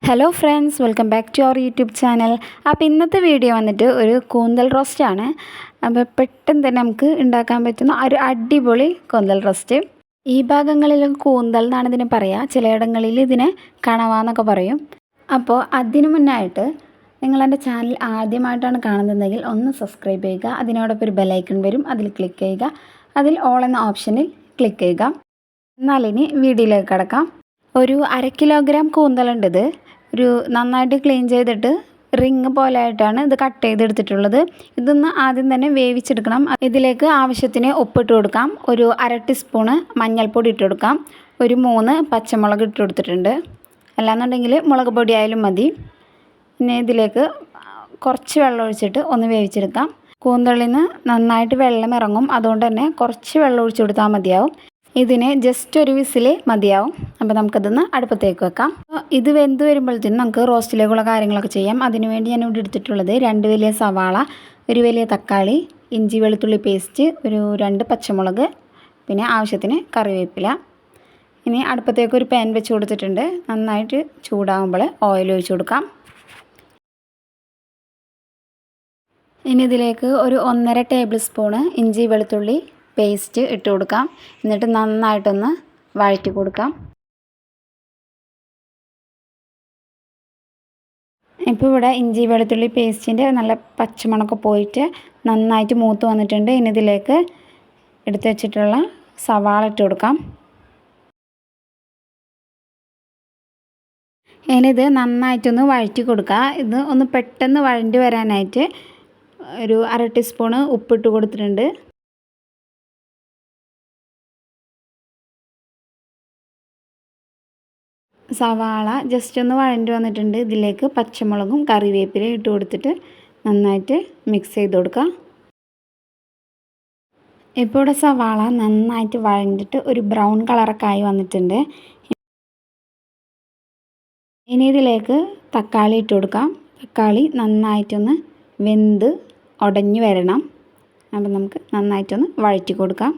Hello friends, welcome back to our YouTube channel. അപ്പോൾ ഇന്നത്തെ video വന്നിട്ട് ഒരു കൂന്തൽ റോസ്റ്റാണ്. അപ്പോൾ പെട്ടെന്ന് തന്നെ നമുക്ക് ഉണ്ടാക്കാൻ പറ്റുന്ന ഒരു അടിപൊളി കൂന്തൽ റോസ്റ്റ്. ഈ ഭാഗങ്ങളിൽ കൂന്തൽ എന്നാണ് ഇതിനെ പറയുക, ചിലയിടങ്ങളിൽ ഇതിനെ കണവ പറയും. അപ്പോൾ അതിനു മുന്നായിട്ട് നിങ്ങളെൻ്റെ ചാനൽ ആദ്യമായിട്ടാണ് കാണുന്നതെങ്കിൽ ഒന്ന് സബ്സ്ക്രൈബ് ചെയ്യുക. അതിനോടൊപ്പം ഒരു ബെലൈക്കൺ വരും, അതിൽ ക്ലിക്ക് ചെയ്യുക. അതിൽ ഓൾ എന്ന ഓപ്ഷനിൽ ക്ലിക്ക് ചെയ്യുക. എന്നാലിനി വീഡിയോയിലേക്ക് കിടക്കാം. ഒരു 1/2 കിലോഗ്രാം കൂന്തലുണ്ട്. ഇത് ഒരു നന്നായിട്ട് ക്ലീൻ ചെയ്തിട്ട് റിങ് പോലെ ആയിട്ടാണ് ഇത് കട്ട് ചെയ്തെടുത്തിട്ടുള്ളത്. ഇതൊന്ന് ആദ്യം തന്നെ വേവിച്ചെടുക്കണം. ഇതിലേക്ക് ആവശ്യത്തിന് ഉപ്പിട്ട് കൊടുക്കാം. ഒരു 1/2 ടീസ്പൂണ് മഞ്ഞൾപ്പൊടി ഇട്ട് കൊടുക്കാം. ഒരു 3 പച്ചമുളക് ഇട്ട് കൊടുത്തിട്ടുണ്ട്. അല്ലാന്നുണ്ടെങ്കിൽ മുളക് പൊടി ആയാലും മതി. പിന്നെ ഇതിലേക്ക് കുറച്ച് വെള്ളം ഒഴിച്ചിട്ട് ഒന്ന് വേവിച്ചെടുക്കാം. കൂന്തളിൽ നിന്ന് നന്നായിട്ട് വെള്ളം ഇറങ്ങും, അതുകൊണ്ട് തന്നെ കുറച്ച് വെള്ളം ഒഴിച്ചു കൊടുത്താൽ മതിയാവും. ഇതിന് ജസ്റ്റ് ഒരു വിസിൽ മതിയാവും. അപ്പോൾ നമുക്കതൊന്ന് അടുപ്പത്തേക്ക് വെക്കാം. ഇത് വെന്ത് വരുമ്പോഴത്തേനും നമുക്ക് റോസ്റ്റിലേക്കുള്ള കാര്യങ്ങളൊക്കെ ചെയ്യാം. അതിനുവേണ്ടി ഞാൻ ഇവിടെ എടുത്തിട്ടുള്ളത് 2 വലിയ സവാള, ഒരു വലിയ തക്കാളി, ഇഞ്ചി വെളുത്തുള്ളി പേസ്റ്റ്, ഒരു 2 പച്ചമുളക്, പിന്നെ ആവശ്യത്തിന് കറിവേപ്പില. ഇനി അടുപ്പത്തേക്ക് ഒരു പാൻ വെച്ച് കൊടുത്തിട്ടുണ്ട്. നന്നായിട്ട് ചൂടാകുമ്പോൾ ഓയിൽ ഒഴിച്ച് കൊടുക്കാം. ഇനി ഇതിലേക്ക് ഒരു 1.5 ടേബിൾ സ്പൂണ് ഇഞ്ചി വെളുത്തുള്ളി പേസ്റ്റ് ഇട്ട് കൊടുക്കാം. എന്നിട്ട് നന്നായിട്ടൊന്ന് വഴറ്റി കൊടുക്കാം. ഇപ്പോൾ ഇവിടെ ഇഞ്ചി വെളുത്തുള്ളി പേസ്റ്റിൻ്റെ നല്ല പച്ചമണമൊക്കെ പോയിട്ട് നന്നായിട്ട് മൂത്ത് വന്നിട്ടുണ്ട്. ഇനി ഇതിലേക്ക് എടുത്ത് വെച്ചിട്ടുള്ള സവാള ഇട്ട് കൊടുക്കാം. ഇനി ഇത് നന്നായിട്ടൊന്ന് വഴറ്റി കൊടുക്കുക. ഇത് ഒന്ന് പെട്ടെന്ന് വഴണ്ടി വരാനായിട്ട് ഒരു 1/2 ടീസ്പൂണ് ഉപ്പിട്ട് കൊടുത്തിട്ടുണ്ട്. സവാള ജസ്റ്റ് ഒന്ന് വഴണ്ടി വന്നിട്ടുണ്ട്. ഇതിലേക്ക് പച്ചമുളകും കറിവേപ്പിലയും ഇട്ട് കൊടുത്തിട്ട് നന്നായിട്ട് മിക്സ് ചെയ്ത് കൊടുക്കുക. ഇപ്പോൾ ഇവിടെ സവാള നന്നായിട്ട് വഴണ്ടിട്ട് ഒരു ബ്രൗൺ കളറൊക്കെ ആയി വന്നിട്ടുണ്ട്. ഇനി ഇതിലേക്ക് തക്കാളി ഇട്ട് കൊടുക്കാം. തക്കാളി നന്നായിട്ടൊന്ന് വെന്ത് ഉടഞ്ഞു വരണം. അപ്പം നമുക്ക് നന്നായിട്ടൊന്ന് വഴറ്റി കൊടുക്കാം.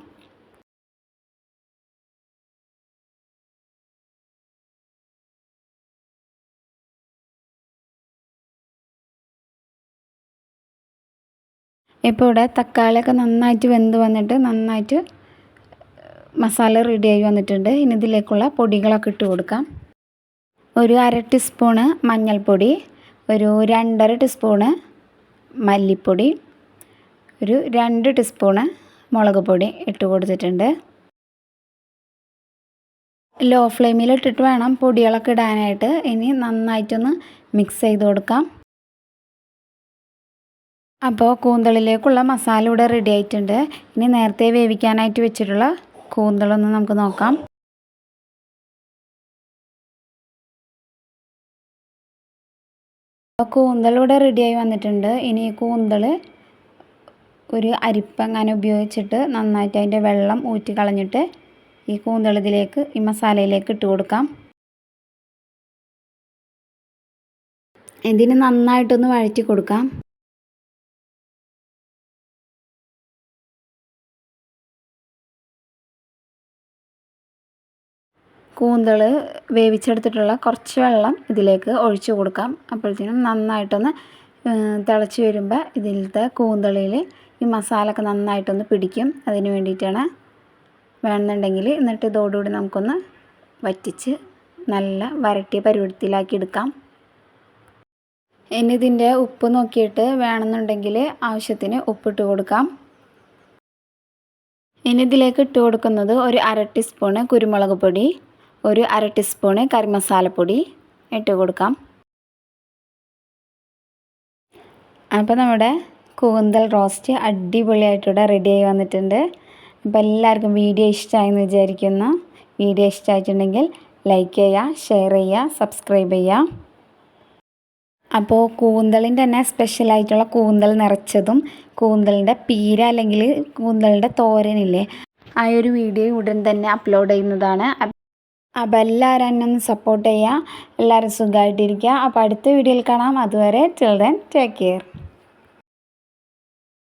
ഇപ്പോൾ ഇവിടെ തക്കാളിയൊക്കെ നന്നായിട്ട് വെന്ത് വന്നിട്ട് നന്നായിട്ട് മസാല റെഡിയായി വന്നിട്ടുണ്ട്. ഇനി ഇതിലേക്കുള്ള പൊടികളൊക്കെ ഇട്ട് കൊടുക്കാം. ഒരു 1/2 ടീസ്പൂണ് മഞ്ഞൾപ്പൊടി, ഒരു 2.5 ടീസ്പൂണ് മല്ലിപ്പൊടി, ഒരു 2 ടീസ്പൂണ് മുളക് പൊടി ഇട്ട് കൊടുത്തിട്ടുണ്ട്. ലോ ഫ്ലെയിമിൽ ഇട്ടിട്ട് വേണം പൊടികളൊക്കെ ഇടാനായിട്ട്. ഇനി നന്നായിട്ടൊന്ന് മിക്സ് ചെയ്ത് കൊടുക്കാം. അപ്പോൾ കൂന്തളിലേക്കുള്ള മസാല ഇവിടെ റെഡി ആയിട്ടുണ്ട്. ഇനി നേരത്തെ വേവിക്കാനായിട്ട് വെച്ചിട്ടുള്ള കൂന്തളൊന്ന് നമുക്ക് നോക്കാം. അപ്പോൾ കൂന്തൽ ഇവിടെ റെഡിയായി വന്നിട്ടുണ്ട്. ഇനി കൂന്തൾ ഒരു അരിപ്പങ്ങനെ ഉപയോഗിച്ചിട്ട് നന്നായിട്ട് അതിൻ്റെ വെള്ളം ഊറ്റി കളഞ്ഞിട്ട് ഈ കൂന്തൾ ഇതിലേക്ക് ഈ മസാലയിലേക്ക് ഇട്ട് കൊടുക്കാം. ഇതിന് നന്നായിട്ടൊന്ന് വഴറ്റി കൊടുക്കാം. കൂന്തൾ വേവിച്ചെടുത്തിട്ടുള്ള കുറച്ച് വെള്ളം ഇതിലേക്ക് ഒഴിച്ചു കൊടുക്കാം. അപ്പോഴത്തേനും നന്നായിട്ടൊന്ന് തിളച്ച് വരുമ്പോൾ ഇതിലത്തെ കൂന്തളിൽ ഈ മസാലയൊക്കെ നന്നായിട്ടൊന്ന് പിടിക്കും. അതിന് വേണ്ടിയിട്ടാണ്. വേണമെന്നുണ്ടെങ്കിൽ എന്നിട്ട് ഇതോടുകൂടി നമുക്കൊന്ന് വറ്റിച്ച് നല്ല വരട്ടിയ പരുവത്തിലാക്കി എടുക്കാം. ഇനി ഇതിൻ്റെ ഉപ്പ് നോക്കിയിട്ട് വേണമെന്നുണ്ടെങ്കിൽ ആവശ്യത്തിന് ഉപ്പിട്ട് കൊടുക്കാം. ഇനി ഇതിലേക്ക് ഇട്ട് കൊടുക്കുന്നത് ഒരു 1/2 ടീസ്പൂണ് കുരുമുളക് പൊടി, ഒരു 1/2 ടീസ്പൂണ് കറിമസാലപ്പൊടി ഇട്ട് കൊടുക്കാം. അപ്പോൾ നമ്മുടെ കൂന്തൽ റോസ്റ്റ് അടിപൊളിയായിട്ടിവിടെ റെഡിയായി വന്നിട്ടുണ്ട്. അപ്പോൾ എല്ലാവർക്കും വീഡിയോ ഇഷ്ടമായെന്ന് വിചാരിക്കുന്നു. വീഡിയോ ഇഷ്ടമായിട്ടുണ്ടെങ്കിൽ ലൈക്ക് ചെയ്യുക, ഷെയർ ചെയ്യുക, സബ്സ്ക്രൈബ് ചെയ്യുക. അപ്പോൾ കൂന്തളിൻ്റെ തന്നെ സ്പെഷ്യലായിട്ടുള്ള കൂന്തൽ നിറച്ചതും കൂന്തലിൻ്റെ പീര അല്ലെങ്കിൽ കൂന്തലിൻ്റെ തോരനില്ലേ, ആ ഒരു വീഡിയോ ഉടൻ തന്നെ അപ്ലോഡ് ചെയ്യുന്നതാണ്. അപ്പോൾ എല്ലാവരും എന്നെ ഒന്ന് സപ്പോർട്ട് ചെയ്യുക. എല്ലാവരും സുഖമായിട്ടിരിക്കുക. അപ്പോൾ അടുത്ത വീഡിയോയിൽ കാണാം. അതുവരെ ടിൽ ദെൻ ടേക്ക് കെയർ.